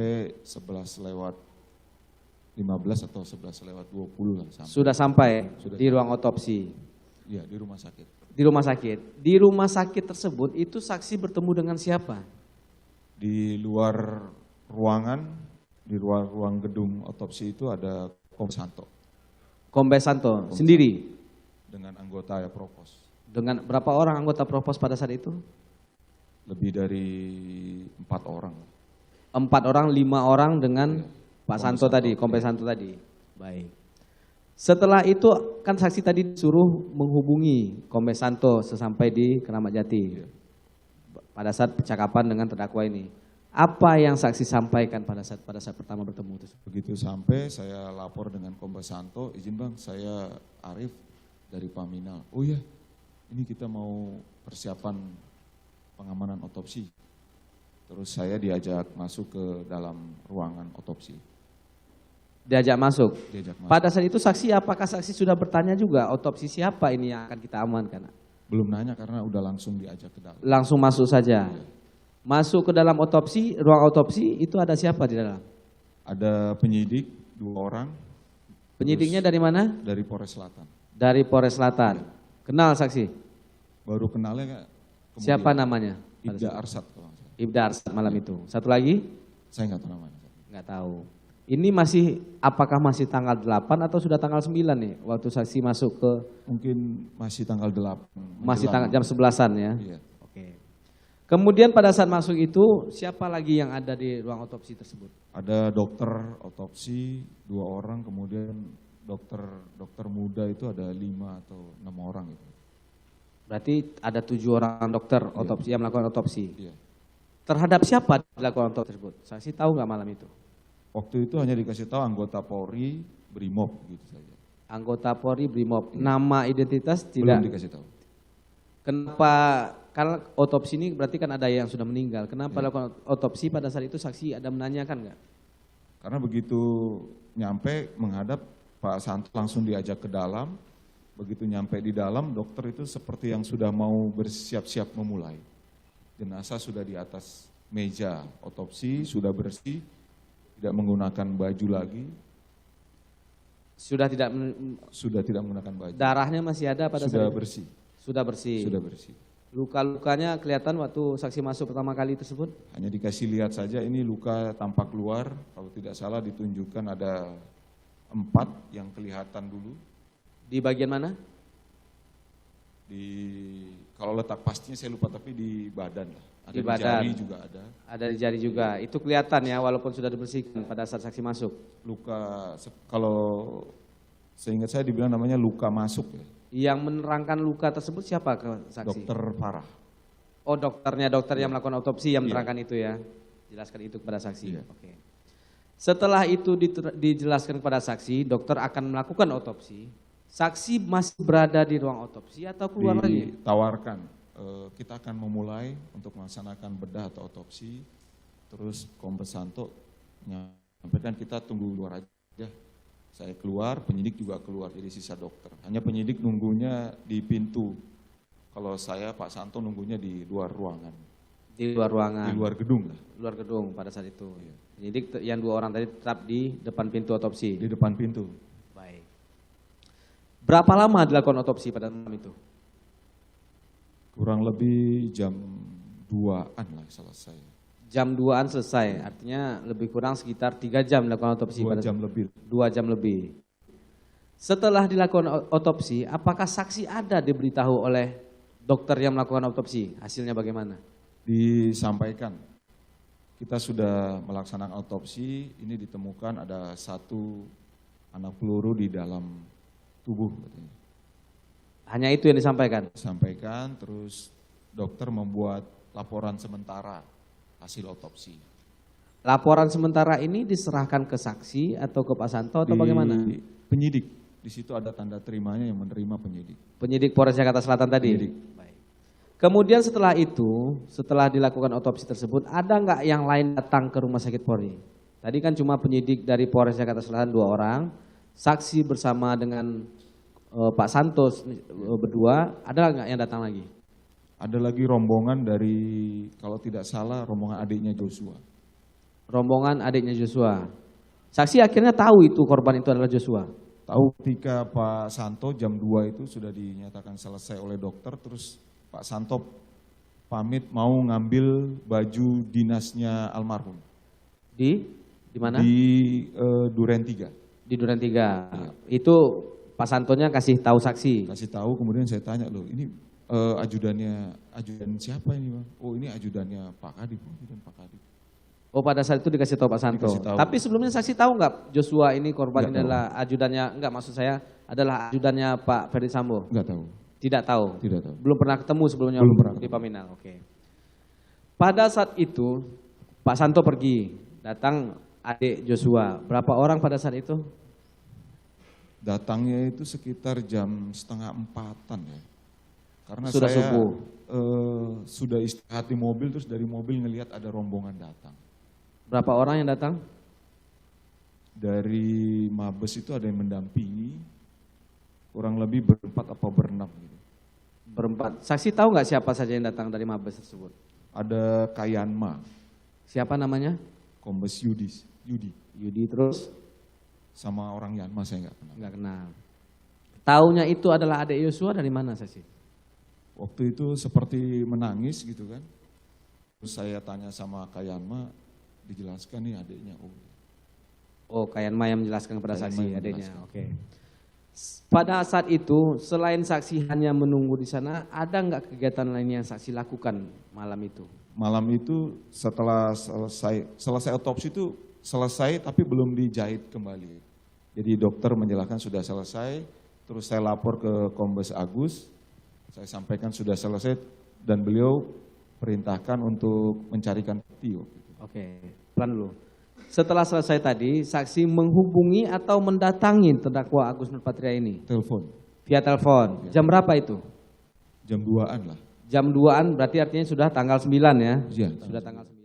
sampai 11:15 atau 11:20 lah. Sudah sampai di ruang otopsi? Iya, di rumah sakit. Di rumah sakit. Di rumah sakit tersebut itu saksi bertemu dengan siapa? Di luar ruangan, di luar ruang gedung otopsi itu ada Kombes Santo. Kombes Santo sendiri? Dengan anggota ya Propos. Dengan berapa orang anggota Propos pada saat itu? Lebih dari 4 orang. 4 orang, 5 orang dengan Pak Kombes Santo tadi, Kombes ya. Santo tadi. Baik. Setelah itu kan saksi tadi disuruh menghubungi Kombes Santo sesampai di Keramat Jati. Ya. Pada saat percakapan dengan terdakwa ini. Apa yang saksi sampaikan pada saat pertama bertemu itu? Begitu sampai saya lapor dengan Kombes Santo, izin bang saya Arif dari Paminal. Oh iya, ini kita mau persiapan pengamanan otopsi. Terus saya diajak masuk ke dalam ruangan otopsi. Diajak masuk? Diajak masuk. Pada saat itu saksi, apakah saksi sudah bertanya juga otopsi siapa ini yang akan kita amankan? Belum nanya karena udah langsung diajak ke dalam. Langsung masuk saja? Iya. Masuk ke dalam otopsi, ruang otopsi itu ada siapa di dalam? Ada penyidik 2 orang. Penyidiknya dari mana? Dari Polres Selatan. Dari Polres Selatan. Kenal saksi? Baru kenalnya kemudian Siapa namanya? Ibda Arsad kalau nggak salah. Ibda Arsad malam itu. Satu lagi? Saya nggak tahu namanya. Nggak tahu. Ini masih, apakah masih tanggal 8 atau sudah tanggal 9 nih? Waktu saksi masuk ke... Mungkin masih tanggal 8. Masih tanggal jam 11-an ya? Iya. Oke. Kemudian pada saat masuk itu, siapa lagi yang ada di ruang otopsi tersebut? Ada dokter otopsi 2 orang, kemudian dokter muda itu ada 5 atau 6 orang itu. Berarti ada 7 orang dokter otopsi yang melakukan otopsi. Iya. Terhadap siapa dilakukan otopsi tersebut? Saksi tahu nggak malam itu? Waktu itu hanya dikasih tahu anggota Polri, Brimob gitu saja. Anggota Polri, Brimob. Nama identitas tidak? Belum dikasih tahu. Kenapa? Karena otopsi ini berarti kan ada yang sudah meninggal. Kenapa lakukan otopsi pada saat itu saksi ada menanyakan nggak? Karena begitu nyampe menghadap Pak Santo langsung diajak ke dalam. Begitu nyampe di dalam, dokter itu seperti yang sudah mau bersiap-siap memulai. Jenazah sudah di atas meja otopsi, sudah bersih, tidak menggunakan baju lagi. Sudah tidak menggunakan baju. Darahnya masih ada pada sudah saat itu? bersih. Sudah bersih. Sudah bersih. Luka-lukanya kelihatan waktu saksi masuk pertama kali tersebut? Hanya dikasih lihat saja, ini luka tampak luar, kalau tidak salah ditunjukkan ada 4 yang kelihatan dulu. Di bagian mana? Kalau letak pastinya saya lupa, tapi di badan lah. Ada Di badan. jari juga ada. Ada di jari juga. Itu kelihatan ya walaupun sudah dibersihkan pada saat saksi masuk. Luka, kalau seingat saya dibilang namanya luka masuk ya. Yang menerangkan luka tersebut siapa ke saksi? Dokter Farah. Oh dokter yang melakukan otopsi yang menerangkan itu ya. Jelaskan itu kepada saksi. Iya. Oke. Setelah itu dijelaskan kepada saksi, dokter akan melakukan otopsi. Saksi masih berada di ruang otopsi atau keluar lagi? Ditawarkan, kita akan memulai untuk melaksanakan bedah atau otopsi. Terus Kombes Santo menyampaikan kita tunggu luar aja. Saya keluar, penyidik juga keluar, jadi sisa dokter. Hanya penyidik nunggunya di pintu. Kalau saya, Pak Santo nunggunya di luar ruangan. Di luar ruangan? Di luar gedung lah. Luar gedung pada saat itu. Iya. Penyidik yang 2 orang tadi tetap di depan pintu otopsi? Di depan pintu. Baik. Berapa lama dilakukan otopsi pada malam itu? Kurang lebih jam 2-an lah selesai. Jam 2-an selesai, artinya lebih kurang sekitar 3 jam dilakukan otopsi. 2 jam lebih. 2 jam lebih. Setelah dilakukan otopsi, apakah saksi ada diberitahu oleh dokter yang melakukan otopsi? Hasilnya bagaimana? Disampaikan, kita sudah melaksanakan otopsi, ini ditemukan ada 1 anak peluru di dalam tubuh. Katanya. Hanya itu yang disampaikan? Disampaikan, terus dokter membuat laporan sementara hasil otopsi. Laporan sementara ini diserahkan ke saksi atau ke Pak Santo atau bagaimana? Penyidik, di situ ada tanda terimanya yang menerima penyidik. Penyidik Polres Jakarta Selatan tadi? Penyidik. Baik. Kemudian setelah itu, setelah dilakukan otopsi tersebut, ada nggak yang lain datang ke rumah sakit Polri? Tadi kan cuma penyidik dari Polres Jakarta Selatan 2 orang, saksi bersama dengan Pak Santos berdua, ada nggak yang datang lagi? Ada lagi rombongan dari, kalau tidak salah, rombongan adiknya Joshua. rombongan adiknya Joshua. Saksi akhirnya tahu itu korban itu adalah Joshua. Tahu ketika Pak Santo jam 2 itu sudah dinyatakan selesai oleh dokter, terus Pak Santo pamit mau ngambil baju dinasnya almarhum. Di mana? Di Duren 3. Di Duren 3. Itu Pak Santonya kasih tahu saksi. Kasih tahu, kemudian saya tanya, loh ini ajudan siapa ini Bang? Oh ini ajudannya Pak Kadip, ajudan Pak Kadip. Oh pada saat itu dikasih tahu Pak Santo. Tahu. Tapi sebelumnya saksi tahu nggak Joshua ini korban Nggak ini adalah ajudannya, enggak maksud saya adalah ajudannya Pak Ferdi Sambo? Enggak tahu. Tidak tahu? Tidak tahu. Belum pernah ketemu sebelumnya Belum pernah di Paminal, oke. Pada saat itu Pak Santo pergi, datang adik Joshua. Berapa orang pada saat itu? Datangnya itu sekitar jam 3:30 ya. Karena Sudah saya subuh. Sudah istirahat di mobil, terus dari mobil ngelihat ada rombongan datang. Berapa orang yang datang? Dari Mabes itu ada yang mendampingi, kurang lebih berempat apa berenam gitu. Berempat. Saksi tahu nggak siapa saja yang datang dari Mabes tersebut? Ada Kayanma, Siapa namanya? Kombes Yudi, Yudi terus? sama orang Yanma saya nggak kenal. Nggak kenal. Taunya itu adalah adik Joshua dari mana saksi? Waktu itu seperti menangis gitu kan. Terus saya tanya sama Kayanma, dijelaskan nih adiknya. Oh, Kayan Maya menjelaskan kepada Kayan saksi Maya adiknya. menjelaskan. Oke. Pada saat itu, selain saksi hanya menunggu di sana, ada nggak kegiatan lain yang saksi lakukan malam itu? Malam itu setelah selesai otopsi itu selesai tapi belum dijahit kembali. Jadi dokter menjelaskan sudah selesai, terus saya lapor ke Kombes Agus, saya sampaikan sudah selesai dan beliau perintahkan untuk mencarikan bukti. Oke, pelan dulu. Setelah selesai tadi, saksi menghubungi atau mendatangi terdakwa Agus Nurpatria ini? Telepon. Via telepon. Jam berapa itu? Jam 2-an lah. Jam 2-an berarti artinya sudah tanggal 9 ya? Iya, Sudah tanggal 9.